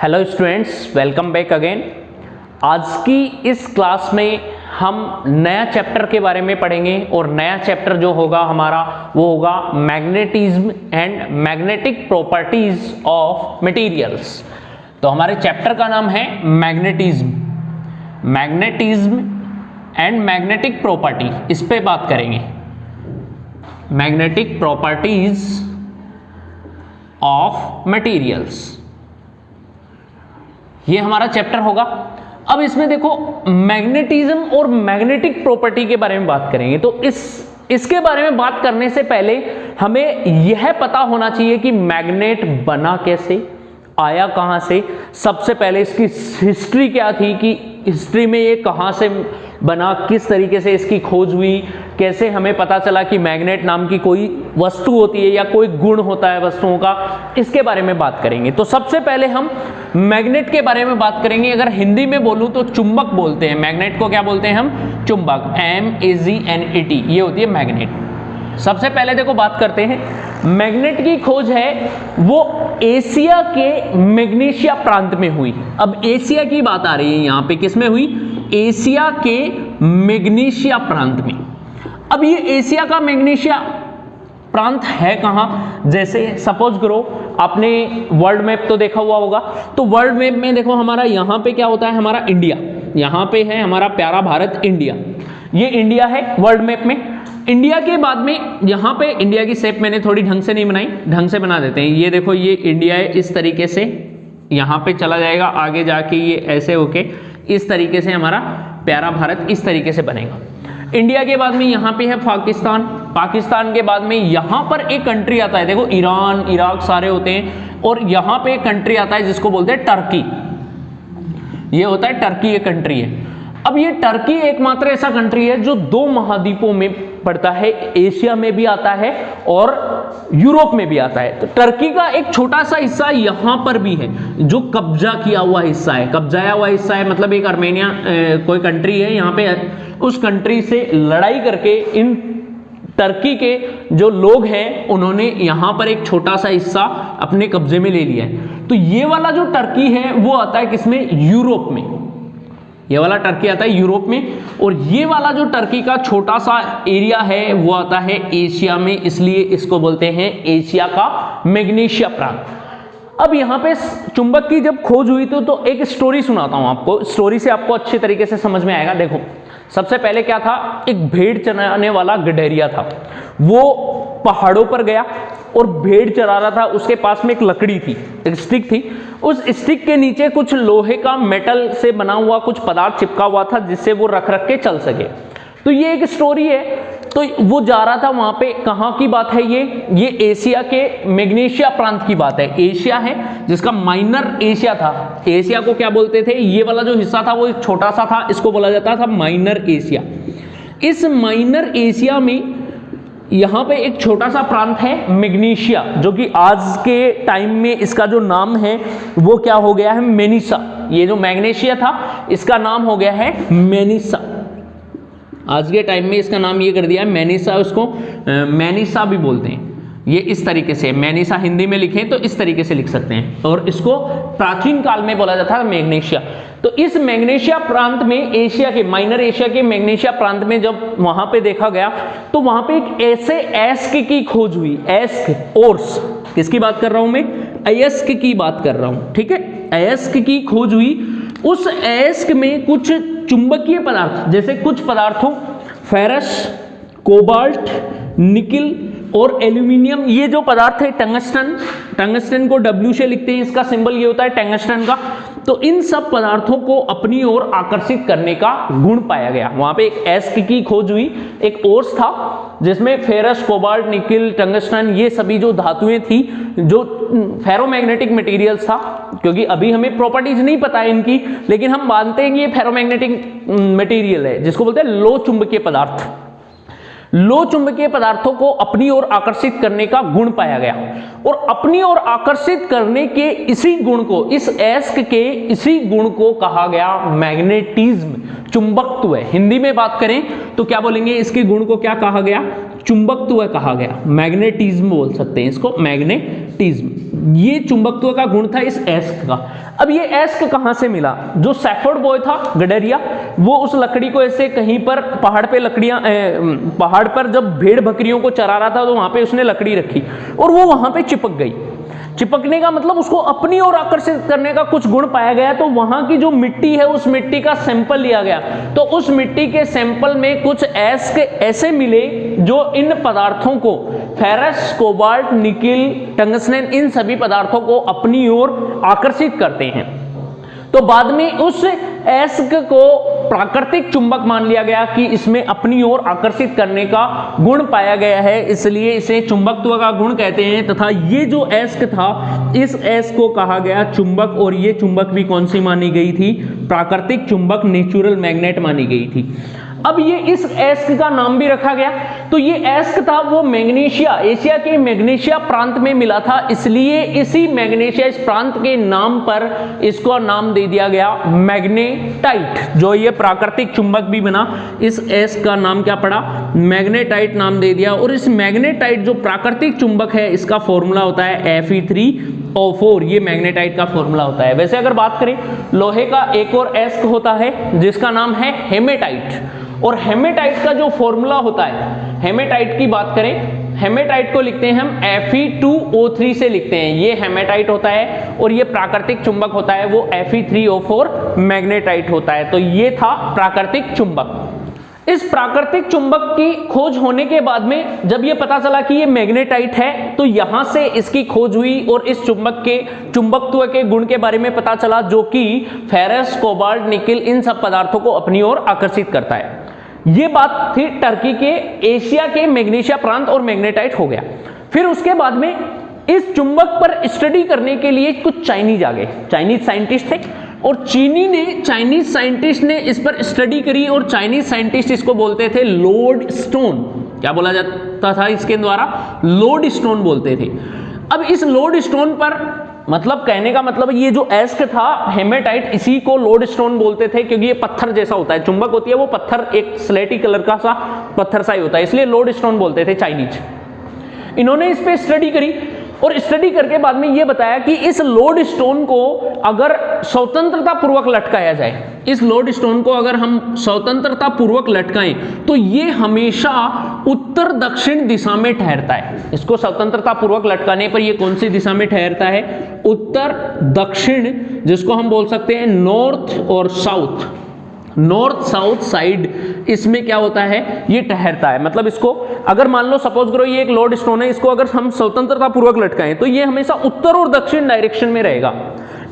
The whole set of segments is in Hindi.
Hello students, welcome back again. आज की इस क्लास में हम नया चैप्टर के बारे में पढ़ेंगे और नया चैप्टर जो होगा हमारा वो होगा magnetism and magnetic properties of materials. तो हमारे चैप्टर का नाम है मैग्नेटिज्म एंड मैग्नेटिक प्रॉपर्टी। इस पे बात करेंगे, मैग्नेटिक प्रॉपर्टीज ऑफ मटेरियल्स, ये हमारा चैप्टर होगा। अब इसमें देखो मैग्नेटिज्म और मैग्नेटिक प्रॉपर्टी के बारे में बात करेंगे। तो इसके बारे में बात करने से पहले हमें यह पता होना चाहिए कि मैग्नेट बना कैसे, आया कहां से। सबसे पहले इसकी हिस्ट्री क्या थी, कि हिस्ट्री में ये कहां से बना, किस तरीके से इसकी खोज हुई, कैसे हमें पता चला कि मैग्नेट नाम की कोई वस्तु होती है या कोई गुण होता है वस्तुओं का, इसके बारे में बात करेंगे। तो सबसे पहले हम मैग्नेट के बारे में बात करेंगे। अगर हिंदी में बोलूं तो चुंबक बोलते हैं, मैग्नेट को क्या बोलते हैं हम, चुंबक, MAGNET, ये होती है मैग्नेट। सबसे पहले देखो बात करते हैं, मैग्नेट की खोज है वो एशिया के मैग्नेशिया प्रांत में हुई। अब एशिया की बात आ रही है यहाँ पे, किसमें हुई, एशिया के मैग्नेशिया प्रांत में। अब ये एशिया का मैग्नेशिया प्रांत है कहां, जैसे सपोज करो आपने वर्ल्ड मैप तो देखा हुआ होगा। तो वर्ल्ड मैप में देखो हमारा यहाँ पे क्या होता है, हमारा इंडिया, यहाँ पे है हमारा प्यारा भारत इंडिया, ये इंडिया है वर्ल्ड मैप में। इंडिया के बाद में यहाँ पे इंडिया की शेप मैंने थोड़ी ढंग से नहीं बनाई, ढंग से बना देते हैं। ये देखो ये इंडिया है, इस तरीके से यहाँ पे चला जाएगा, आगे जाके ये ऐसे होके इस तरीके से हमारा प्यारा भारत इस तरीके से बनेगा। इंडिया के बाद में यहाँ पे है पाकिस्तान, पाकिस्तान के बाद में यहाँ पर एक कंट्री आता है, देखो ईरान, इराक सारे होते हैं, और यहाँ पे एक कंट्री आता है जिसको बोलते हैं टर्की, ये होता है टर्की, एक कंट्री है। अब ये टर्की एकमात्र ऐसा कंट्री है जो दो महाद्वीपों में पड़ता है, एशिया में भी आता है और यूरोप में भी आता है। तो टर्की का एक छोटा सा हिस्सा यहां पर भी है जो कब्जा किया हुआ हिस्सा है, कब्जाया हुआ हिस्सा है, मतलब एक आर्मेनिया कोई कंट्री है यहाँ पे, उस कंट्री से लड़ाई करके इन टर्की के जो लोग हैं उन्होंने यहां पर एक छोटा सा हिस्सा अपने कब्जे में ले लिया है। तो ये वाला जो टर्की है वो आता है किसमें, यूरोप में, ये वाला टर्की आता है यूरोप में, और ये वाला जो टर्की का छोटा सा एरिया है वो आता है एशिया में, इसलिए इसको बोलते हैं एशिया का मैग्नेशिया प्रांत। अब यहाँ पे चुंबक की जब खोज हुई तो एक स्टोरी सुनाता हूँ आपको, स्टोरी से आपको अच्छे तरीके से समझ में आएगा। देखो सबसे पहले क्या था, एक भेड़ चराने वाला गडेरिया था, वो पहाड़ों पर गया और भेड़ चरा रहा था। उसके पास में एक लकड़ी थी, एक स्टिक थी, उस स्टिक के नीचे कुछ लोहे का, मेटल से बना हुआ कुछ पदार्थ चिपका हुआ था जिससे वो रख के चल सके। तो ये एक स्टोरी है। तो वो जा रहा था वहां पे, कहाँ की बात है ये एशिया के मैग्नेशिया प्रांत की बात है। एशिया है जिसका माइनर एशिया था, एशिया को क्या बोलते थे, ये वाला जो हिस्सा था वो छोटा सा था, इसको बोला जाता था माइनर एशिया। इस माइनर एशिया में यहाँ पे एक छोटा सा प्रांत है मैग्नेशिया, जो कि आज के टाइम में इसका जो नाम है वो क्या हो गया है, मेनिसा। ये जो मैग्नेशिया था इसका नाम हो गया है मेनिसा, आज के टाइम में इसका नाम ये कर दिया है मेनिसा, उसको मेनिसा भी बोलते हैं। ये इस तरीके से मेनिसा हिंदी में लिखें तो इस तरीके से लिख सकते हैं, और इसको प्राचीन काल में बोला जाता है मैग्नेशिया। तो इस मैग्नेशिया प्रांत में, एशिया के माइनर एशिया के मैग्नेशिया प्रांत में जब वहां पे देखा गया तो वहां पे एक ऐसे एस्क की खोज हुई, एस्क, ओर्स, किसकी बात कर रहा हूं मैं, अयस्क की बात कर रहा हूं, ठीक है, अयस्क की खोज हुई। उस अयस्क में कुछ चुंबकीय पदार्थ, जैसे कुछ पदार्थों फेरस, कोबाल्ट, निकिल और एल्यूमिनियम, ये जो पदार्थ है, टंगस्टन, टंगस्टन को W से लिखते हैं, इसका सिंबल ये होता है टंगस्टन का। तो इन सब पदार्थों को अपनी ओर आकर्षित करने का गुण पाया गया। वहां पे एक एस्क की खोज हुई, एक ओर्स था जिसमें फेरस, कोबाल्ट, निकिल, टंगस्टन, ये सभी जो धातुएं थी, जो फेरोमैग्नेटिक मटेरियल्स था, क्योंकि अभी हमें प्रॉपर्टीज नहीं पता है इनकी, लेकिन हम मानते हैं कि ये फेरोमैग्नेटिक मटेरियल है, जिसको बोलते हैं लो चुंबकीय पदार्थ। लो चुंबकीय पदार्थों को अपनी ओर आकर्षित करने का गुण पाया गया, और अपनी ओर आकर्षित करने के इसी गुण को, इस एस्क के इसी गुण को कहा गया मैग्नेटिज्म, चुंबकत्व। हिंदी में बात करें तो क्या बोलेंगे, इसके गुण को क्या कहा गया, चुंबकत्व कहा गया, मैग्नेटिज्म बोल सकते हैं इसको, मैग्नेटिज्म। ये चुंबकत्व का गुण था इस एस्क का। अब ये एस्क कहां से मिला? जो सैफर्ड बॉय था गडरिया, वो उस लकड़ी को ऐसे कहीं पर पहाड़ पे पहाड़ पर जब भेड़ बकरियों को चरा रहा था तो वहां पे उसने लकड़ी रखी और वो वहां पे चिपक गई। चिपकने का मतलब उसको अपनी ओर आकर्षित करने का कुछ गुण पाया गया, तो वहां की जो मिट्टी है उस मिट्टी का सैंपल लिया गया, तो उस मिट्टी के सैंपल में कुछ एस्क ऐसे मिले जो इन पदार्थों को, फेरस, कोबाल्ट, निकिल, टंगस्टन, इन सभी पदार्थों को अपनी ओर आकर्षित करते हैं। तो बाद में उस एस्क को प्राकृतिक चुंबक मान लिया गया कि इसमें अपनी ओर आकर्षित करने का गुण पाया गया है, इसलिए इसे चुंबकत्व का गुण कहते हैं। तथा ये जो एस्क था, इस एस्क को कहा गया चुंबक, और ये चुंबक भी कौन सी मानी गई थी? प्राकृतिक चुंबक, नेचुरल मैग्नेट मानी गई थी। अब ये इस एस्क का नाम भी रखा गया, तो ये एस्क था वो मैग्नेशिया, एशिया के मैग्नेशिया प्रांत में मिला था, इसलिए इसी मैग्नेशिया इस प्रांत के नाम पर इसको नाम दे दिया गया मैग्नेटाइट। जो ये प्राकृतिक चुंबक भी बना, इस एस्क का नाम क्या पड़ा? मैग्नेटाइट नाम दे दिया। और इस मैग्नेटाइट जो प्राकृतिक चुंबक है, इसका फॉर्मूला होता है Fe3O4, ये मैग्नेटाइट का फॉर्मूला होता है। वैसे अगर बात करें लोहे का एक और एस्क होता है जिसका नाम है हेमेटाइट, और हेमेटाइट का जो फॉर्मूला होता है, हेमेटाइट की बात करें, हेमेटाइट को लिखते हैं हम Fe2O3 से लिखते हैं, ये हेमेटाइट होता है, और ये प्राकृतिक चुंबक होता है वो Fe3O4 मैग्नेटाइट होता है। तो ये था प्राकृतिक चुंबक। इस प्राकृतिक चुंबक की खोज होने के बाद में जब ये पता चला कि ये मैग्नेटाइट है, तो यहां से इसकी खोज हुई और इस चुंबक के चुंबकत्व के गुण के बारे में पता चला, जो कि फेरस, कोबाल्ट, निकिल, इन सब पदार्थों को अपनी ओर आकर्षित करता है। ये बात थी टर्की के, एशिया के मैग्नेशिया प्रांत और मैग्नेटाइट हो गया। फिर उसके बाद में इस चुंबक पर स्टडी करने के लिए कुछ चाइनीज आ गए, चाइनीज साइंटिस्ट थे, और चाइनीज साइंटिस्ट ने इस पर स्टडी करी, और चाइनीज साइंटिस्ट इसको बोलते थे लोड स्टोन। क्या बोला जाता था इसके द्वारा? लोड स्टोन बोलते थे। अब इस लोड स्टोन पर, मतलब कहने का मतलब ये जो एस्क था हेमेटाइट, इसी को लोड स्टोन बोलते थे, क्योंकि ये पत्थर जैसा होता है, चुंबक होती है वो पत्थर, एक स्लेटी कलर का सा पत्थर सा ही होता है, इसलिए लोड स्टोन बोलते थे चाइनीज। इन्होंने इस पे स्टडी करी, और स्टडी करके बाद में ये बताया कि इस लोड स्टोन को अगर स्वतंत्रता पूर्वक लटकाया जाए, इस लोड स्टोन को अगर हम स्वतंत्रता पूर्वक लटकाएं, तो ये हमेशा उत्तर दक्षिण दिशा में ठहरता है। इसको स्वतंत्रता पूर्वक लटकाने पर ये कौन सी दिशा में ठहरता है? उत्तर दक्षिण, जिसको हम बोल सकते हैं नॉर्थ और साउथ, नॉर्थ साउथ साइड इसमें क्या होता है? ये ठहरता है। मतलब इसको अगर मान लो सपोज करो ये एक लोड स्टोन है, इसको अगर हम स्वतंत्रता पूर्वक लटकाएं तो ये हमेशा उत्तर और दक्षिण डायरेक्शन में रहेगा।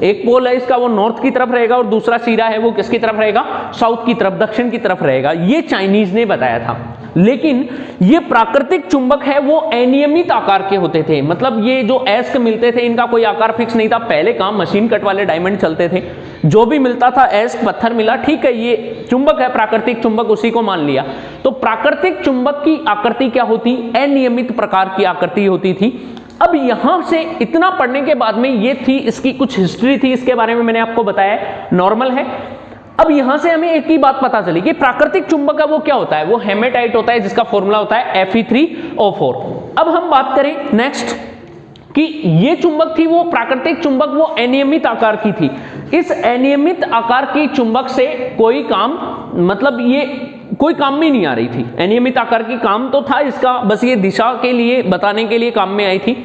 एक पोल है इसका वो नॉर्थ की तरफ रहेगा, और दूसरा सिरा है वो किसकी तरफ रहेगा? साउथ की तरफ, दक्षिण की तरफ रहेगा। ये चाइनीज ने बताया था। लेकिन ये प्राकृतिक चुंबक है वो अनियमित आकार के होते थे, मतलब ये जो एस्क मिलते थे इनका कोई आकार फिक्स नहीं था। पहले काम मशीन कट वाले डायमंड चलते थे, जो भी मिलता था एस्क पत्थर मिला, ठीक है ये चुंबक है, प्राकृतिक चुंबक, उसी को मान लिया। तो प्राकृतिक चुंबक की आकृति क्या होती? अनियमित प्रकार की आकृति होती थी। अब यहां से इतना पढ़ने के बाद में ये थी इसकी कुछ हिस्ट्री थी, इसके बारे में मैंने आपको बताया, नॉर्मल है। अब यहां से हमें एक ही बात पता चली कि प्राकृतिक चुंबक है वो क्या होता है? वो हेमेटाइट होता है, जिसका फॉर्मूला होता है Fe3O4। अब हम बात करें नेक्स्ट कि ये चुंबक थी वो प्राकृतिक चुंबक, वो अनियमित आकार की थी। इस अनियमित आकार की चुंबक से कोई काम, मतलब ये कोई काम में नहीं आ रही थी। अनियमित आकार की काम तो था इसका, बस ये दिशा के लिए बताने के लिए काम में आई थी।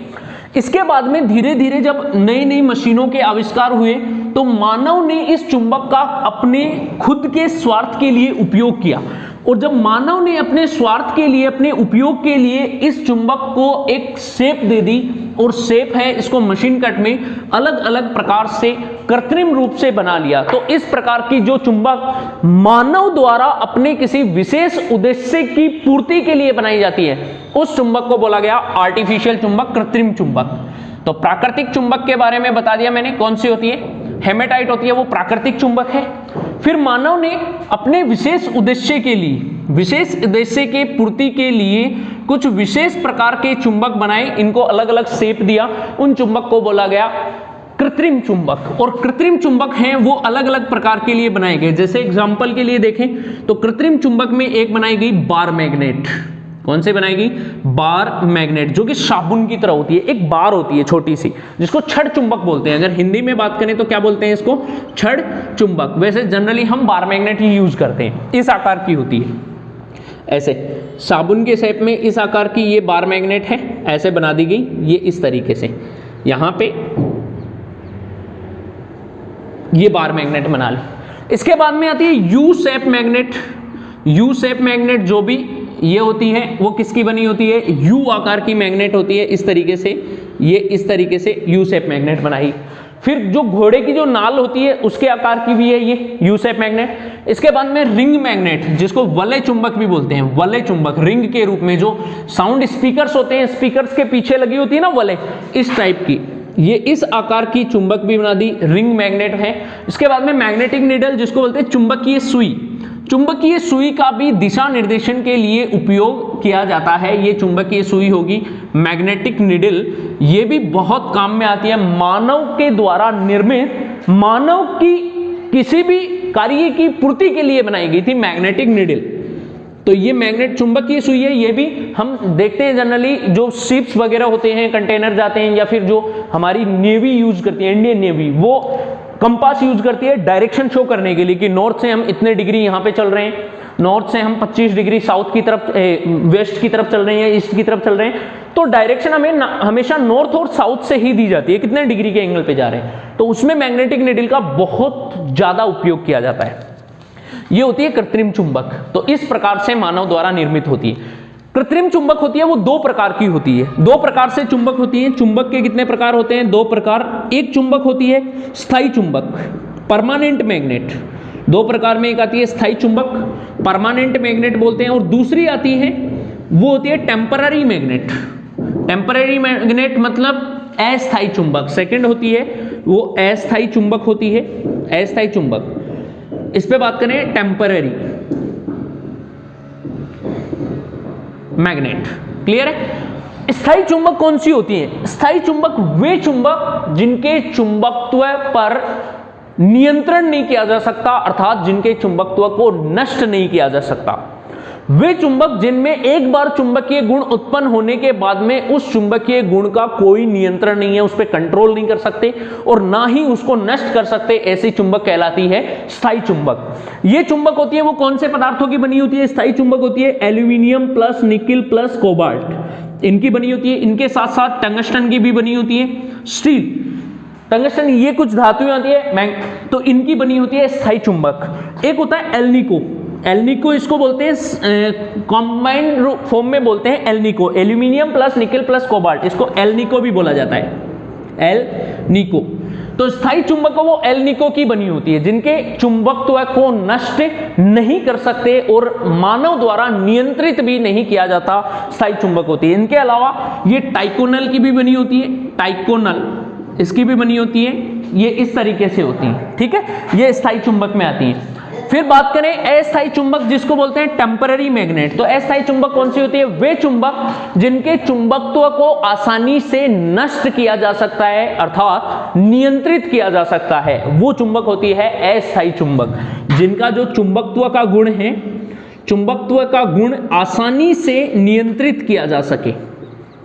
इसके बाद में धीरे धीरे जब नई नई मशीनों के आविष्कार हुए, तो मानव ने इस चुंबक का अपने खुद के स्वार्थ के लिए उपयोग किया। और जब मानव ने अपने स्वार्थ के लिए, अपने उपयोग के लिए इस चुंबक को एक शेप दे दी, और शेप है इसको मशीन कट में अलग अलग प्रकार से कृत्रिम रूप से बना लिया, तो इस प्रकार की जो चुंबक मानव द्वारा अपने किसी विशेष उद्देश्य की पूर्ति के लिए बनाई जाती है, उस चुंबक को बोला गया आर्टिफिशियल चुंबक, कृत्रिम चुंबक। तो प्राकृतिक चुंबक के बारे में बता दिया मैंने, कौन सी होती है? हेमेटाइट होती है, वो प्राकृतिक चुंबक है। फिर मानव ने अपने विशेष उद्देश्य के लिए, विशेष उद्देश्य के पूर्ति के लिए कुछ विशेष प्रकार के चुंबक बनाए, इनको अलग अलग शेप दिया, उन चुंबक को बोला गया कृत्रिम चुंबक। और कृत्रिम चुंबक हैं वो अलग अलग प्रकार के लिए बनाए गए। जैसे एग्जांपल के लिए देखें तो कृत्रिम चुंबक में एक बनाई गई बार मैग्नेट, कौन से बनाएगी? बार मैग्नेट, जो कि साबुन की तरह होती है, एक बार होती है छोटी सी, जिसको छड़ चुंबक बोलते हैं। अगर हिंदी में बात करें तो क्या बोलते हैं इसको? छड़ चुंबक। वैसे जनरली हम बार मैग्नेट ही यूज करते हैं। इस आकार की होती है, ऐसे साबुन के शेप में इस आकार की ये बार मैग्नेट है, ऐसे बना दी गई, ये इस तरीके से यहां पे ये बार मैग्नेट बना ली। इसके बाद में आती है U shape magnet. U shape magnet जो भी ये होती है वो किसकी बनी होती है? यू आकार की मैग्नेट होती है, इस तरीके से, ये इस तरीके से यू शेप मैग्नेट बनाई। फिर जो घोड़े की जो नाल होती है उसके आकार की भी है ये यू शेप मैग्नेट। इसके बाद में रिंग मैग्नेट, जिसको वलय चुंबक भी बोलते हैं, वलय चुंबक, रिंग के रूप में जो साउंड स्पीकर्स होते हैं, स्पीकर्स के पीछे लगी होती है ना वलय, इस टाइप की, ये इस आकार की चुंबक भी बना दी, रिंग मैग्नेट है। इसके बाद में मैग्नेटिक नीडल, जिसको बोलते हैं चुंबकीय सुई। चुंबकीय सुई का भी दिशा निर्देशन के लिए उपयोग किया जाता है। ये चुंबकीय सुई होगी, मैग्नेटिक निडल, ये भी बहुत काम में आती है। मानव के द्वारा निर्मित, मानव की किसी भी कार्य की पूर्ति के लिए बनाई गई थी मैग्नेटिक निडल। तो ये मैग्नेट चुंबकीय सुई है, ये भी हम देखते हैं जनरली जो शिप्स वगैरह होते हैं, कंटेनर जाते हैं, या फिर जो हमारी नेवी यूज करती है, इंडियन नेवी, वो कंपास यूज करती है डायरेक्शन शो करने के लिए कि नॉर्थ से हम इतने डिग्री यहाँ पे चल रहे हैं, नॉर्थ से हम 25 डिग्री साउथ की तरफ, वेस्ट की तरफ चल रहे हैं, ईस्ट की तरफ चल रहे हैं। तो डायरेक्शन हमें हमेशा नॉर्थ और साउथ से ही दी जाती है, कितने डिग्री के एंगल पे जा रहे हैं। तो उसमें मैग्नेटिक निडल का बहुत ज्यादा उपयोग किया जाता है। ये होती है कृत्रिम चुंबक। तो इस प्रकार से मानव द्वारा निर्मित होती है। कृत्रिम चुंबक होती है वो दो प्रकार की होती है, दो प्रकार से चुंबक होती है। चुंबक के कितने प्रकार होते हैं? दो प्रकार। एक चुंबक होती है स्थायी चुंबक, परमानेंट मैग्नेट। दो प्रकार में, एक आती है स्थायी चुंबक, परमानेंट मैग्नेट बोलते हैं, और दूसरी आती है वो होती है टेम्पररी मैग्नेट। टेम्पररी मैग्नेट मतलब अस्थायी चुंबक। सेकंड होती है वो अस्थायी चुंबक होती है, अस्थायी चुंबक। इस पे बात करें टेम्पररी मैग्नेट। क्लियर है? स्थायी चुंबक कौन सी होती है? स्थायी चुंबक वे चुंबक जिनके चुंबकत्व पर नियंत्रण नहीं किया जा सकता, अर्थात जिनके चुंबकत्व को नष्ट नहीं किया जा सकता। वे चुंबक जिनमें एक बार चुंबकीय गुण उत्पन्न होने के बाद में उस चुंबकीय गुण का कोई नियंत्रण नहीं है, उस पर कंट्रोल नहीं कर सकते और ना ही उसको नष्ट कर सकते, ऐसी चुंबक कहलाती है स्थायी चुंबक। ये चुंबक होती है वो कौन से पदार्थों की बनी होती है? स्थायी चुंबक होती है aluminium plus nickel plus cobalt, इनकी बनी होती है। इनके साथ साथ टंगस्टन की भी बनी होती है, स्टील, टंगस्टन, ये कुछ धातुएं आती है, तो इनकी बनी होती है स्थायी चुंबक। एक होता है एल्निको। एल्निको इसको बोलते हैं, कॉम्बाइंड फॉर्म में बोलते हैं alnico, aluminium plus nickel plus cobalt, इसको एल्निको भी बोला जाता है, एल्निको। तो स्थायी चुंबक वो एल्निको की बनी होती है, जिनके चुंबकत्व को नष्ट नहीं कर सकते और मानव द्वारा नियंत्रित भी नहीं किया जाता, स्थायी चुंबक होती है। इनके अलावा ये टाइकोनल की भी बनी होती है, टाइकोनल इसकी भी बनी होती है, ये इस तरीके से होती है। ठीक है, ये स्थायी चुंबक में आती है। फिर बात करें अस्थायी चुंबक, जिसको बोलते हैं टेम्पररी मैग्नेट। तो अस्थायी चुंबक कौन सी होती है? वे चुंबक जिनके चुंबकत्व को आसानी से नष्ट किया जा सकता है, अर्थात नियंत्रित किया जा सकता है, वो चुंबक होती है अस्थायी चुंबक। जिनका जो चुंबकत्व का गुण है, चुंबकत्व का गुण आसानी से नियंत्रित किया जा सके,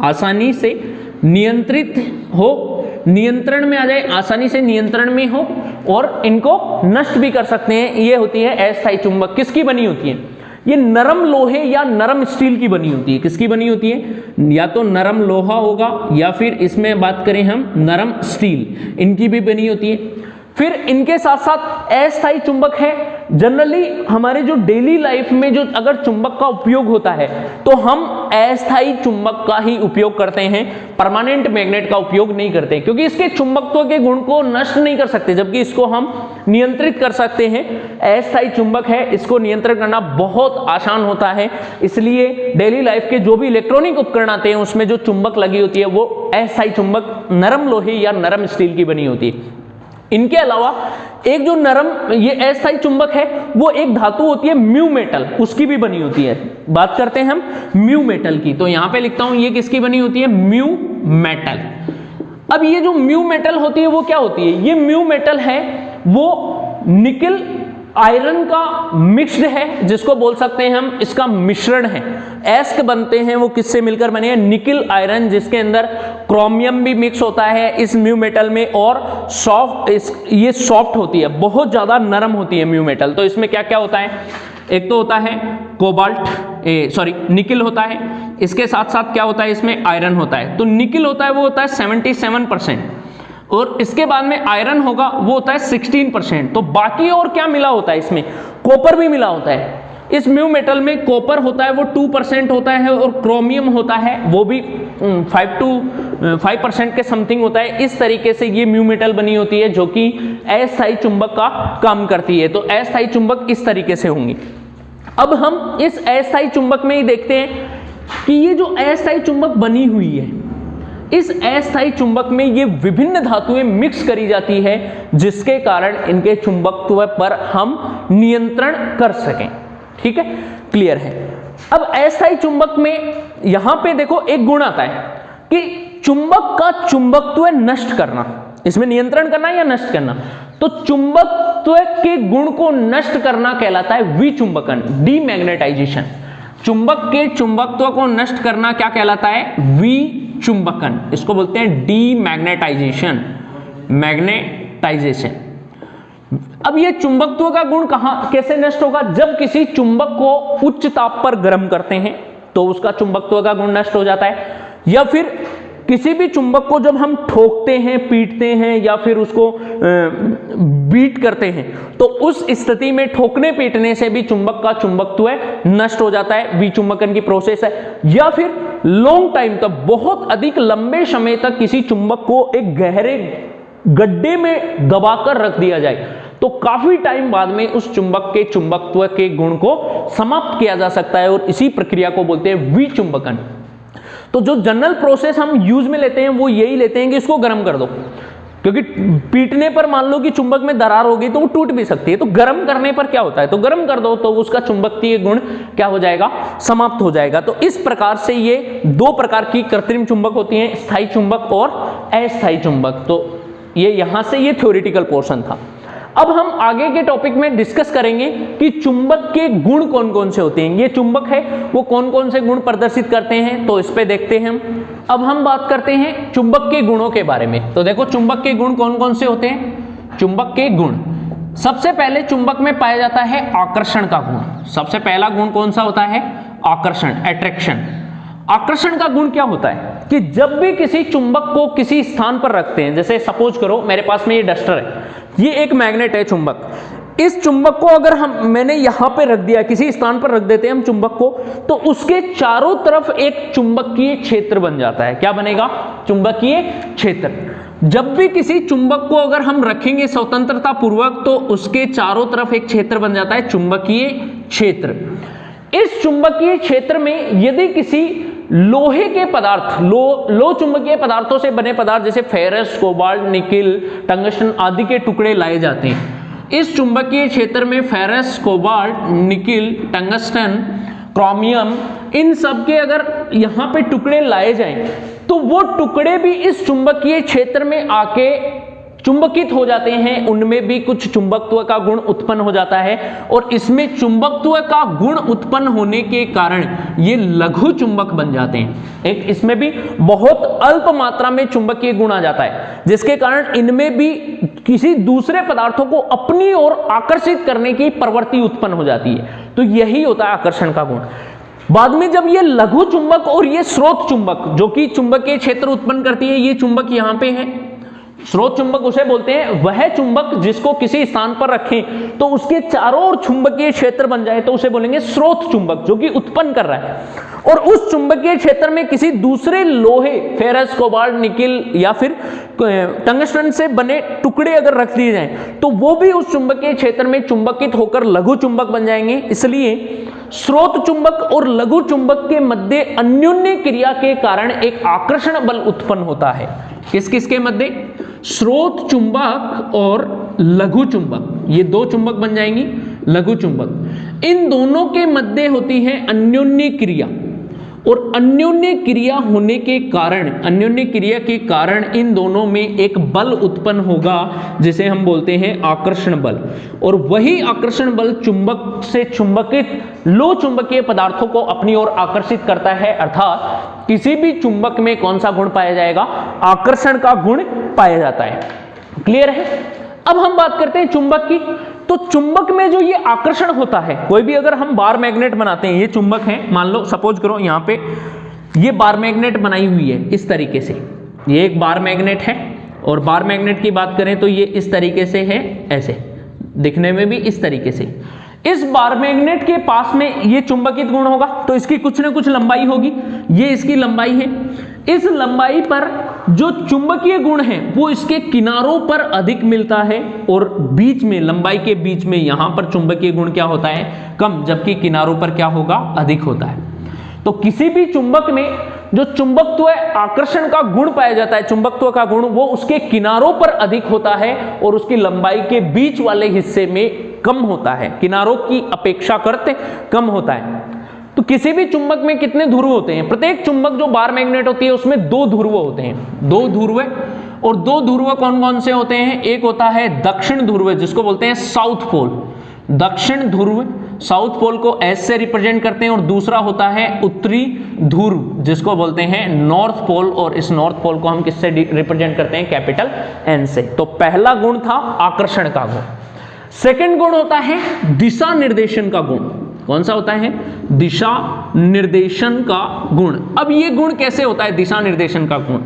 आसानी से नियंत्रित हो, नियंत्रण में आ जाए, आसानी से नियंत्रण में हो और इनको नष्ट भी कर सकते हैं, ये होती है अस्थायी चुंबक। किसकी बनी होती है? ये नरम लोहे या नरम स्टील की बनी होती है। किसकी बनी होती है? या तो नरम लोहा होगा या फिर इसमें बात करें हम नरम स्टील, इनकी भी बनी होती है। फिर इनके साथ साथ अस्थायी चुंबक है। जनरली हमारे जो डेली लाइफ में जो अगर चुंबक का उपयोग होता है तो हम अस्थायी चुंबक का ही उपयोग करते हैं, परमानेंट मैग्नेट का उपयोग नहीं करते, क्योंकि इसके चुंबकत्व के गुण को नष्ट नहीं कर सकते, जबकि इसको हम नियंत्रित कर सकते हैं। अस्थायी चुंबक है, इसको नियंत्रण करना बहुत आसान होता है, इसलिए डेली लाइफ के जो भी इलेक्ट्रॉनिक उपकरण आते हैं उसमें जो चुंबक लगी होती है वो अस्थायी चुंबक नरम लोहे या नरम स्टील की बनी होती है। इनके अलावा एक जो नरम ये अस्थायी चुंबक है वो एक धातु होती है म्यू मेटल, उसकी भी बनी होती है। बात करते हैं हम म्यू मेटल की, तो यहां पे लिखता हूं ये किसकी बनी होती है? Mu metal. अब ये जो म्यू मेटल होती है वो क्या होती है? ये म्यू मेटल है वो निकिल आयरन का मिक्स्ड है, जिसको बोल सकते हैं हम इसका मिश्रण है। एस्क बनते हैं वो किससे मिलकर बने हैं? निकिल आयरन, जिसके अंदर क्रोमियम भी मिक्स होता है इस म्यू मेटल में, और ये सॉफ्ट होती है, बहुत ज्यादा नरम होती है म्यू मेटल। तो इसमें क्या क्या होता है? एक तो होता है निकिल होता है, इसके साथ साथ क्या होता है? इसमें आयरन होता है। तो निकिल होता है वो होता है 77%, और इसके बाद में आयरन होगा वो होता है 16%। तो बाकी और क्या मिला होता है? इसमें कॉपर भी मिला होता है। इस म्यू मेटल में कॉपर होता है वो 2% होता है, और क्रोमियम होता है वो भी 5% के समथिंग होता है। इस तरीके से ये म्यू मेटल बनी होती है, जो कि अस्थायी चुंबक का काम करती है। तो अस्थायी चुंबक इस तरीके से होंगी। अब हम इस अस्थायी चुंबक में ही देखते हैं कि ये जो अस्थायी चुंबक बनी हुई है, इस अस्थायी चुंबक में ये विभिन्न धातुएं मिक्स करी जाती है, जिसके कारण इनके चुंबकत्व पर हम नियंत्रण कर सकें। ठीक है, क्लियर है। अब अस्थायी चुंबक में यहां पे देखो एक गुण आता है कि चुंबक का चुंबकत्व नष्ट करना, इसमें नियंत्रण करना या नष्ट करना। तो चुंबकत्व के गुण को नष्ट करना कहलाता है विचुंबकन, डीमैग्नेटाइजेशन। चुंबक के चुंबकत्व को नष्ट करना क्या कहलाता है? विचुंबकन। इसको बोलते हैं डीमैग्नेटाइजेशन, मैग्नेटाइजेशन। अब ये चुंबकत्व का गुण कैसे नष्ट होगा? जब किसी चुंबक को उच्च ताप पर गर्म करते हैं तो उसका चुंबकत्व का गुण नष्ट हो जाता है, या फिर किसी भी चुंबक को जब हम ठोकते हैं, पीटते हैं, या फिर उसको बीट करते हैं, तो उस स्थिति में ठोकने पीटने से भी चुंबक का चुंबकत्व नष्ट हो जाता है, विचुंबकन की प्रोसेस है। या फिर लॉन्ग टाइम तक, बहुत अधिक लंबे समय तक किसी चुंबक को एक गहरे गड्ढे में दबाकर रख दिया जाए, तो काफी टाइम बाद में उस चुंबक के चुंबकत्व के गुण को समाप्त किया जा सकता है, और इसी प्रक्रिया को बोलते हैं विचुंबकन। तो जो जनरल प्रोसेस हम यूज में लेते हैं वो यही लेते हैं कि इसको गर्म कर दो, क्योंकि पीटने पर मान लो कि चुंबक में दरार होगी तो वो टूट भी सकती है। तो गर्म करने पर क्या होता है? तो गर्म कर दो तो उसका चुंबकीय गुण क्या हो जाएगा? समाप्त हो जाएगा। तो इस प्रकार से ये दो प्रकार की कृत्रिम चुंबक होती हैं, स्थायी चुंबक और अस्थायी चुंबक। तो ये यहां से ये थ्योरेटिकल पोर्शन था। अब हम आगे के टॉपिक में डिस्कस करेंगे कि चुंबक के गुण कौन कौन से होते हैं, ये चुंबक है वो कौन कौन से गुण प्रदर्शित करते हैं, तो इस पे देखते हैं हम। अब हम बात करते हैं चुंबक के गुणों के बारे में। तो देखो चुंबक के गुण कौन कौन से होते हैं। चुंबक के गुण, सबसे पहले चुंबक में पाया जाता है आकर्षण का गुण। सबसे पहला गुण कौन सा होता है? आकर्षण, अट्रैक्शन। आकर्षण का गुण क्या होता है कि जब भी किसी चुंबक को किसी स्थान पर रखते हैं, जैसे सपोज करो मेरे पास में ये डस्टर है, ये एक मैग्नेट है चुंबक। इस चुंबक को अगर मैंने यहां पे रख दिया, किसी स्थान पर रख देते हैं हम चुंबक को, तो उसके चारों तरफ एक चुंबकीय क्षेत्र बन जाता है। क्या बनेगा? चुंबकीय क्षेत्र। जब भी किसी चुंबक को अगर हम रखेंगे स्वतंत्रता पूर्वक, तो उसके चारों तरफ एक क्षेत्र बन जाता है, चुंबकीय क्षेत्र। इस चुंबकीय क्षेत्र में यदि किसी लोहे के पदार्थ, लो चुंबकीय पदार्थों से बने पदार्थ जैसे फेरस, कोबाल्ट, निकिल, टंगस्टन आदि के टुकड़े लाए जाते हैं, इस चुंबकीय क्षेत्र में ferrous, cobalt, nickel, tungsten, chromium, इन सब के अगर यहां पे टुकड़े लाए जाएं, तो वो टुकड़े भी इस चुंबकीय क्षेत्र में आके चुंबकित हो जाते हैं, उनमें भी कुछ चुंबकत्व का गुण उत्पन्न हो जाता है, और इसमें चुंबकत्व का गुण उत्पन्न होने के कारण ये लघु चुंबक बन जाते हैं। एक इसमें भी बहुत अल्प मात्रा में चुंबकीय गुण आ जाता है, जिसके कारण इनमें भी किसी दूसरे पदार्थों को अपनी ओर आकर्षित करने की प्रवृत्ति उत्पन्न हो जाती है। तो यही होता है आकर्षण का गुण। बाद में जब ये लघु चुंबक और ये स्रोत चुंबक, जो कि चुंबकीय क्षेत्र उत्पन्न करती है, ये चुंबक यहां पे है, स्रोत चुंबक उसे बोलते हैं, वह चुंबक जिसको किसी स्थान पर रखें तो उसके चारों ओर चुंबकीय क्षेत्र बन जाए तो उसे बोलेंगे स्रोत चुंबक, जो कि उत्पन्न कर रहा है। और उस चुंबकीय क्षेत्र में किसी दूसरे लोहे, फेरस, कोबाल्ट, निकिल या फिर टंगस्टन से बने टुकड़े अगर रख दिए जाएं, तो वो भी उस चुंबकीय क्षेत्र में चुंबकित होकर लघु चुंबक बन जाएंगे। इसलिए स्रोत चुंबक और लघु चुंबक के मध्य अन्योन्य क्रिया के कारण एक आकर्षण बल उत्पन्न होता है। किस किस के मध्य? स्रोत चुंबक और लघु चुंबक, ये दो चुंबक बन जाएंगी लघु चुंबक। इन दोनों के मध्य होती है अन्योन्य क्रिया, और अन्योन्य क्रिया होने के कारण, अन्योन्य क्रिया के कारण इन दोनों में एक बल उत्पन्न होगा जिसे हम बोलते हैं आकर्षण बल। और वही आकर्षण बल चुंबक से चुंबकित लो चुंबकीय पदार्थों को अपनी ओर आकर्षित करता है। अर्थात किसी भी चुंबक में कौन सा गुण पाया जाएगा? आकर्षण का गुण पाया जाता है। क्लियर है? अब हम बात करते हैं चुंबक की। तो चुंबक में जो ये आकर्षण होता है, कोई भी अगर हम बार मैग्नेट बनाते हैं, ये चुंबक है, मान लो सपोज करो यहाँ पे ये बार मैग्नेट बनाई हुई है इस तरीके से, ये एक बार मैग्नेट है। और बार मैग्नेट की बात करें तो ये इस तरीके से है, ऐसे दिखने में भी इस तरीके से। इस बार मैग्नेट के पास में ये चुंबकित गुण होगा, तो इसकी कुछ ना कुछ लंबाई होगी, ये इसकी लंबाई है। इस लंबाई पर जो चुंबकीय गुण है वो इसके किनारों पर अधिक मिलता है, और बीच में, लंबाई के बीच में यहां पर चुंबकीय गुण क्या होता है? कम, जबकि किनारों पर क्या होगा? अधिक होता है। तो किसी भी चुंबक में जो चुंबकत्व आकर्षण का गुण पाया जाता है, चुंबकत्व का गुण, वो उसके किनारों पर अधिक होता है और उसकी लंबाई के बीच वाले हिस्से में कम होता है, किनारों की अपेक्षा करते कम होता है। तो किसी भी चुंबक में कितने ध्रुव होते हैं? प्रत्येक चुंबक जो बार मैग्नेट होती है उसमें 2 ध्रुव होते हैं, 2 ध्रुव। और 2 ध्रुव कौन कौन से होते हैं? एक होता है दक्षिण ध्रुव जिसको बोलते हैं साउथ पोल, दक्षिण ध्रुव, साउथ पोल को एस से रिप्रेजेंट करते हैं। और दूसरा होता है उत्तरी ध्रुव जिसको बोलते हैं नॉर्थ पोल, और इस नॉर्थ पोल को हम किससे रिप्रेजेंट करते हैं? कैपिटल एन से। तो पहला गुण था आकर्षण का गुण। सेकंड गुण होता है दिशा निर्देशन का गुण। कौन सा होता है? दिशा निर्देशन का गुण। अब ये गुण कैसे होता है दिशा निर्देशन का गुण?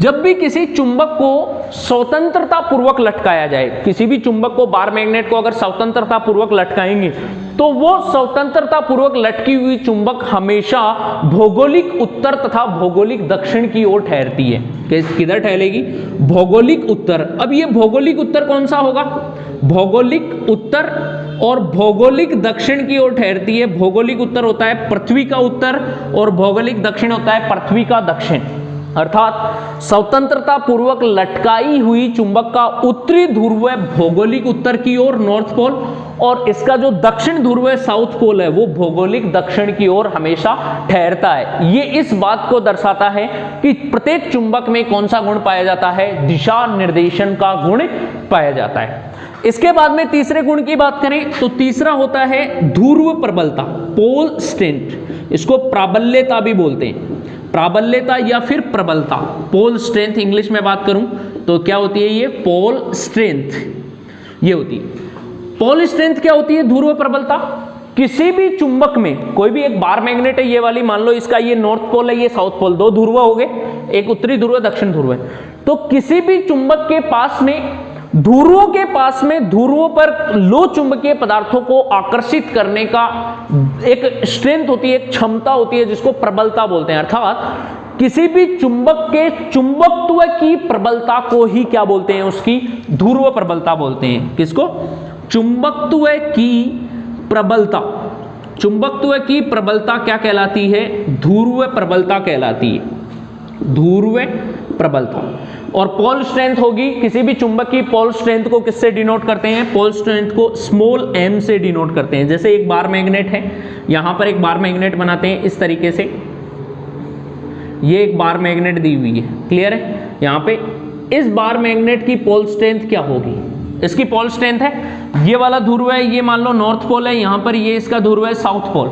जब भी किसी चुंबक को स्वतंत्रता पूर्वक लटकाया जाए, किसी भी चुंबक को, बार मैग्नेट को अगर स्वतंत्रता पूर्वक लटकाएंगे तो वो स्वतंत्रता पूर्वक लटकी हुई चुंबक हमेशा भौगोलिक उत्तर तथा भौगोलिक दक्षिण की ओर ठहरती है। किधर ठहरेगी? भौगोलिक उत्तर। अब ये भौगोलिक उत्तर कौन सा होगा? भौगोलिक उत्तर और भौगोलिक दक्षिण की ओर ठहरती है। भौगोलिक उत्तर होता है पृथ्वी का उत्तर और भौगोलिक दक्षिण होता है पृथ्वी का दक्षिण। अर्थात स्वतंत्रता पूर्वक लटकाई हुई चुंबक का उत्तरी ध्रुव है भौगोलिक उत्तर की ओर, नॉर्थ पोल, और इसका जो दक्षिण ध्रुव है, साउथ पोल है, वो भौगोलिक दक्षिण की ओर हमेशा ठहरता है। ये इस बात को दर्शाता है कि प्रत्येक चुंबक में कौन सा गुण पाया जाता है? दिशा निर्देशन का गुण पाया जाता है। इसके बाद में तीसरे गुण की बात करें तो तीसरा होता है ध्रुव प्रबलता, पोल स्ट्रेंथ। इसको प्राबल्यता भी बोलते हैं, प्राबल्यता या फिर प्रबलता। पोल स्ट्रेंथ इंग्लिश में बात करूं तो क्या होती है? ये पोल स्ट्रेंथ ये होती है। पोल स्ट्रेंथ क्या होती है? ध्रुव प्रबलता। किसी भी चुंबक में, कोई भी एक बार मैग्नेट है ये वाली, मान लो इसका ये नॉर्थ पोल है, ये साउथ पोल, 2 ध्रुव हो गए, एक उत्तरी ध्रुव दक्षिण ध्रुव है। तो किसी भी चुंबक के पास में, ध्रुवों के पास में, ध्रुवों पर लो चुंबकीय पदार्थों को आकर्षित करने का एक स्ट्रेंथ होती है, एक क्षमता होती है जिसको प्रबलता बोलते हैं। अर्थात किसी भी चुंबक के चुंबकत्व की प्रबलता को ही क्या बोलते हैं? उसकी ध्रुव प्रबलता बोलते हैं। किसको? चुंबकत्व की प्रबलता। चुंबकत्व की प्रबलता क्या कहलाती है? ध्रुव प्रबलता कहलाती है, ध्रुव प्रबलता। और पोल स्ट्रेंथ होगी, किसी भी चुंबक की पोल स्ट्रेंथ को किससे डिनोट करते हैं? पोल स्ट्रेंथ को स्मॉल m से डिनोट करते हैं। जैसे एक बार मैग्नेट है, यहां पर एक बार मैग्नेट बनाते हैं इस तरीके से, ये एक बार मैग्नेट दी हुई है, क्लियर है? यहां पे इस बार मैग्नेट की पोल स्ट्रेंथ क्या होगी? इसकी पोल स्ट्रेंथ है, ये वाला ध्रुव है, ये मान लो नॉर्थ पोल है, यहां पर ये इसका ध्रुव है साउथ पोल।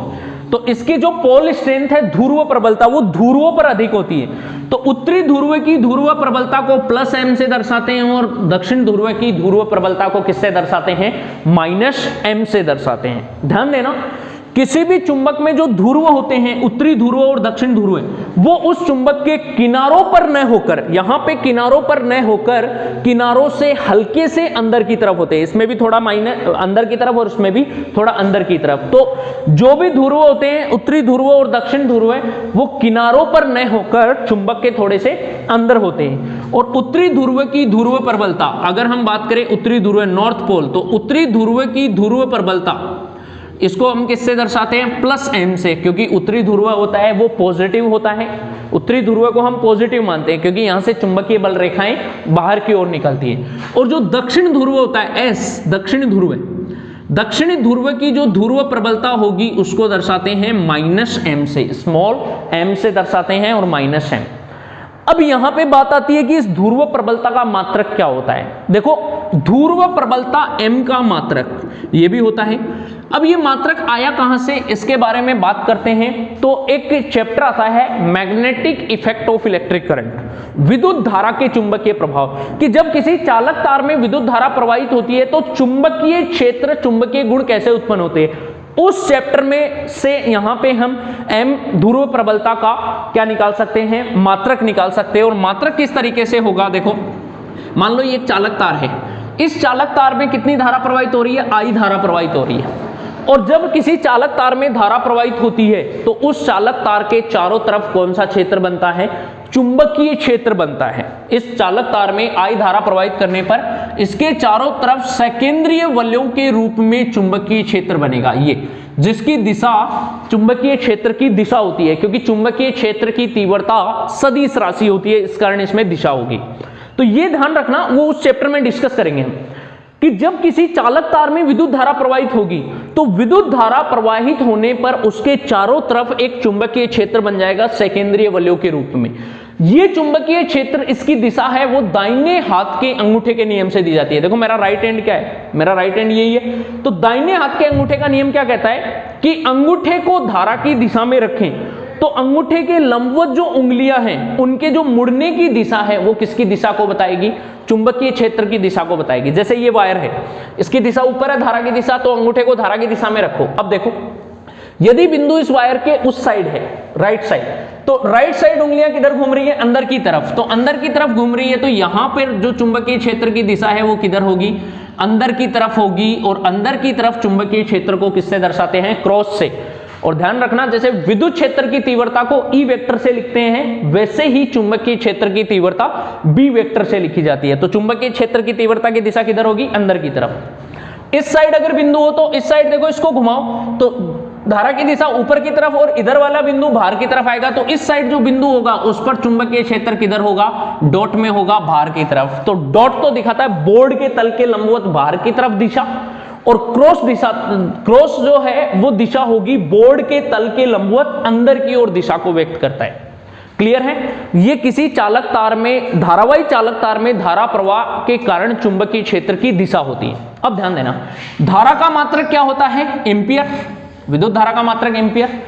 तो इसकी जो पोल स्ट्रेंथ है, ध्रुव प्रबलता, वो ध्रुवों पर अधिक होती है। तो उत्तरी ध्रुव की ध्रुव प्रबलता को प्लस m से दर्शाते हैं और दक्षिण ध्रुव की ध्रुव प्रबलता को किससे दर्शाते हैं? माइनस m से दर्शाते हैं। ध्यान देना, किसी भी चुंबक में जो ध्रुव होते हैं, उत्तरी ध्रुव और दक्षिण ध्रुव, वो उस चुंबक के किनारों पर न होकर, यहां पे किनारों पर न होकर, किनारों से हल्के से अंदर की तरफ होते हैं। इसमें भी थोड़ा माइनस अंदर की तरफ और उसमें भी थोड़ा अंदर की तरफ। तो जो भी ध्रुव होते हैं, उत्तरी ध्रुव और दक्षिण ध्रुव, वो किनारों पर न होकर चुंबक के थोड़े से अंदर होते हैं। और उत्तरी ध्रुव की ध्रुव प्रबलता, अगर हम बात करें उत्तरी ध्रुव नॉर्थ पोल, तो उत्तरी ध्रुव की ध्रुव प्रबलता इसको हम किससे दर्शाते हैं? प्लस m से, क्योंकि उत्तरी ध्रुव होता है वो पॉजिटिव होता है। उत्तरी ध्रुव को हम पॉजिटिव मानते हैं क्योंकि यहां से चुंबकीय बल रेखाएं बाहर की ओर निकलती हैं। और जो दक्षिण ध्रुव होता है s, दक्षिण ध्रुव, दक्षिणी ध्रुव की जो ध्रुव प्रबलता होगी उसको दर्शाते हैं माइनस m से, स्मॉल m से दर्शाते हैं और -m। अब यहां पे बात आती है कि इस ध्रुव प्रबलता का मात्रक क्या होता है। देखो ध्रुव प्रबलता m का मात्रक ये भी होता है। अब ये मात्रक आया कहां से, इसके बारे में बात करते हैं। तो एक चैप्टर आता है magnetic effect of electric current, विद्युत धारा के चुंबकीय प्रभाव, कि जब किसी चालक तार में विद्युत धारा प्रवाहित होती है तो चुंबकीय क्षेत्र, चुंबकीय गुण कैसे उत्पन्न होते हैं, उस चैप्टर में से यहां पे हम m ध्रुव प्रबलता का क्या निकाल सकते हैं, मात्रक निकाल सकते हैं। और मात्रक किस तरीके से होगा, देखो मान लो ये एक चालक तार है, इस चालक तार में कितनी धारा प्रवाहित हो रही है, I धारा प्रवाहित हो रही है। और जब किसी चालक तार में धारा प्रवाहित होती है तो उस चालक तार के चारों तरफ कौन सा क्षेत्र बनता है, चुंबकीय क्षेत्र बनता है। इस चालक तार में I धारा प्रवाहित करने पर इसके चारों तरफ सेकेंद्रीय वलयों के रूप में चुंबकीय क्षेत्र बनेगा, ये जिसकी दिशा चुंबकीय क्षेत्र की दिशा होती है, क्योंकि चुंबकीय क्षेत्र की तीव्रता सदिश राशि होती है, इस कारण इसमें दिशा होगी। तो ये ध्यान रखना, वो उस चैप्टर में डिस्कस करेंगे हम, कि जब किसी चालक तार में विद्युत धारा प्रवाहित होगी तो विद्युत धारा प्रवाहित होने पर उसके चारों तरफ एक चुंबकीय क्षेत्र बन जाएगा सेकेंद्रीय वलयों के रूप में। ये चुंबकीय क्षेत्र, इसकी दिशा है वो दाहिने हाथ के अंगूठे के नियम से दी जाती है। देखो मेरा राइट हैंड क्या है, मेरा राइट हैंड यही है। तो दाहिने हाथ के अंगूठे का नियम क्या कहता है कि अंगूठे को धारा की दिशा में रखें तो अंगूठे के लंबवत जो उंगलियां हैं उनके जो मुड़ने की दिशा है वो किसकी दिशा को बताएगी, चुंबकीय क्षेत्र की दिशा को बताएगी। जैसे ये वायर है, इसकी दिशा ऊपर है धारा की दिशा, तो अंगूठे को धारा की दिशा में रखो। अब देखो यदि बिंदु इस वायर के उस साइड है, राइट साइड, तो राइट साइड उंगलियां किधर घूम रही है, अंदर की तरफ, तो अंदर की तरफ घूम रही है, तो यहां पर जो चुंबकीय क्षेत्र की दिशा है वो किधर होगी, अंदर की तरफ होगी। और अंदर की तरफ चुंबकीय क्षेत्र को किससे दर्शाते हैं, क्रॉस से। और ध्यान रखना, जैसे विद्युत क्षेत्र की तीव्रता को ई वेक्टर से लिखते हैं, वैसे ही चुंबकीय क्षेत्र की तीव्रता बी वेक्टर से लिखी जाती है। तो चुंबकीय क्षेत्र की तीव्रता की दिशा किधर होगी, अंदर की तरफ। इस साइड अगर बिंदु हो तो इस साइड देखो, इसको घुमाओ तो धारा की दिशा ऊपर की तरफ और इधर वाला बिंदु बाहर की तरफ आएगा। तो इस साइड जो बिंदु होगा उस पर चुंबकीय क्षेत्र किधर होगा, डॉट में होगा, बाहर की तरफ। तो डॉट तो दिखाता है बोर्ड के तल के लंबवत बाहर की तरफ दिशा, और क्रॉस दिशा, क्रॉस जो है वो दिशा होगी बोर्ड के तल के लंबवत अंदर की ओर दिशा को व्यक्त करता है। क्लियर है। ये किसी चालक तार में, धारावाही चालक तार में धारा प्रवाह के कारण चुंबकीय क्षेत्र की दिशा होती है। अब ध्यान देना, धारा का मात्रक क्या होता है, एम्पियर, विद्युत धारा का मात्रक एम्पियर।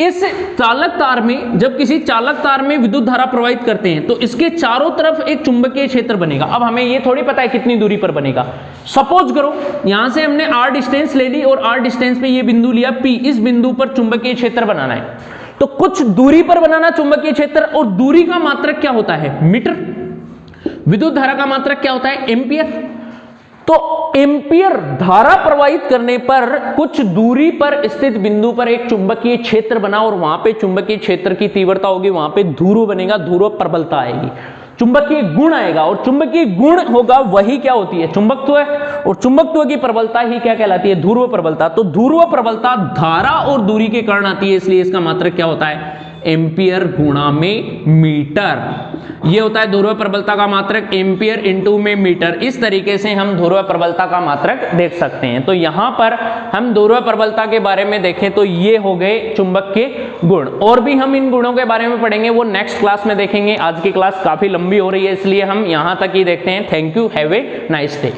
इस चालक तार में, जब किसी चालक तार में विद्युत धारा प्रवाहित करते हैं तो इसके चारों तरफ एक चुंबकीय क्षेत्र बनेगा। अब हमें ये थोड़ी पता है कितनी दूरी पर बनेगा। सपोज करो यहां से हमने r डिस्टेंस ले ली और r डिस्टेंस पे ये बिंदु लिया P, इस बिंदु पर चुंबकीय क्षेत्र बनाना है, तो कुछ दूरी पर बनाना चुंबकीय क्षेत्र, और दूरी का मात्रक क्या होता है, मीटर। विद्युत धारा का मात्रक क्या होता है, एम्पियर। तो एम्पियर धारा प्रवाहित करने पर कुछ दूरी पर स्थित बिंदु पर एक चुंबकीय क्षेत्र बना, और वहां पे चुंबकीय क्षेत्र की तीव्रता होगी, वहां पे ध्रुव बनेगा, ध्रुव प्रबलता आएगी, चुंबकीय गुण आएगा। और चुंबकीय गुण होगा वही क्या होती है, चुंबकत्व है, और चुंबकत्व की प्रबलता ही क्या कहलाती है, ध्रुव प्रबलता। तो ध्रुव प्रबलता धारा और दूरी के कारण आती है, इसलिए इसका मात्रक क्या होता है, एम्पियर गुणा में मीटर। ये होता है ध्रुव प्रबलता का मात्रक, एम्पियर इंटू में मीटर। इस तरीके से हम ध्रुव प्रबलता का मात्रक देख सकते हैं। तो यहां पर हम ध्रुव प्रबलता के बारे में देखें तो ये हो गए चुंबक के गुण, और भी हम इन गुणों के बारे में पढ़ेंगे, वो नेक्स्ट क्लास में देखेंगे। आज की क्लास काफी लंबी हो रही है, इसलिए हम यहां तक ही देखते हैं। Thank you, have a nice day.